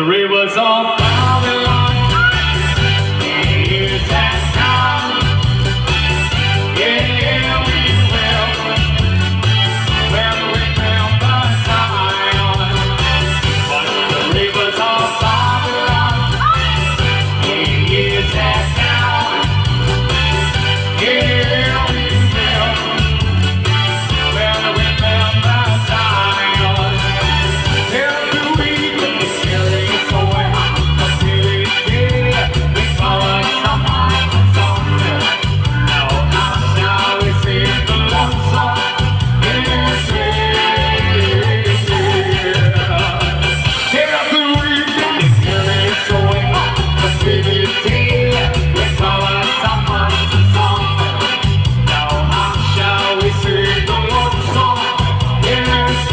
the rivers of Babylon, years has come. Yeah, we will remember Zion. But the rivers of Babylon, years has come. Yeah, we will remember Zion. Every week we carry it away. We follow someone somewhere. Now how shall we sing the love song in this every week we carry it away. We follow someone somewhere. Now how shall we sing the love song in this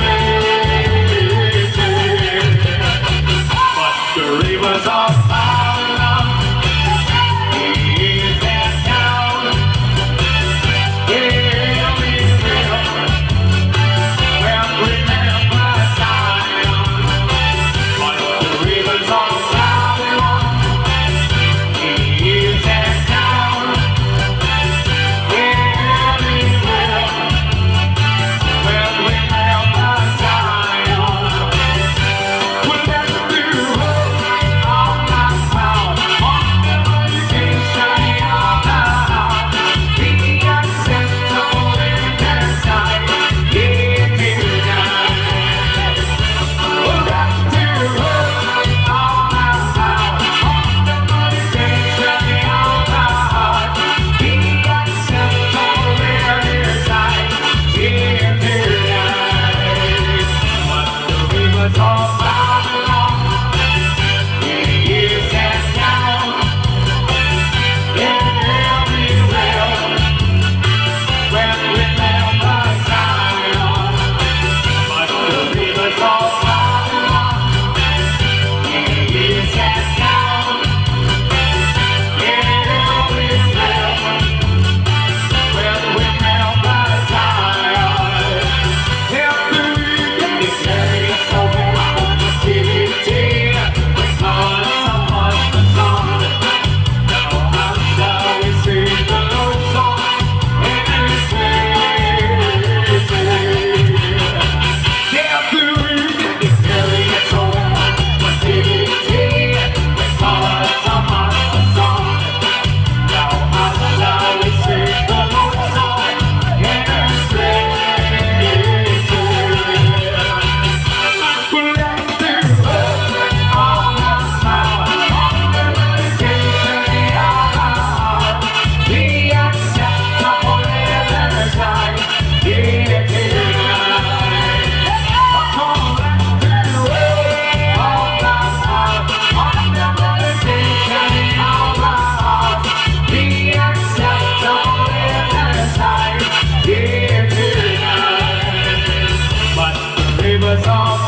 but the rivers of Babylon, years and down. Yeah, we will remember Zion. But the rivers of Babylon, years and down. Yeah, we will remember Zion. We'll never do all my power, all the meditation of the heart. Be acceptable in their sight. Give me tonight. We'll never do all my power, all the meditation of the heart. Be acceptable in their sight. Give me tonight. But the rivers of Babylon, years and down. Yeah, we will remember Zion. But the rivers of Babylon, years and down. Yeah, we will remember Zion. Every week we carry us away. Activity, we call someone the song. Now how shall we sing the Lord's song in this place? Every week we carry us away. Activity, we call someone the song. Now how shall we sing the Lord's song in this place? We'll let you all my power, all the meditation of our heart. Be acceptable in their sight. Give it tonight. Come let you all my power, all the meditation of our heart. Be acceptable in their sight. Give it tonight. But the rivers of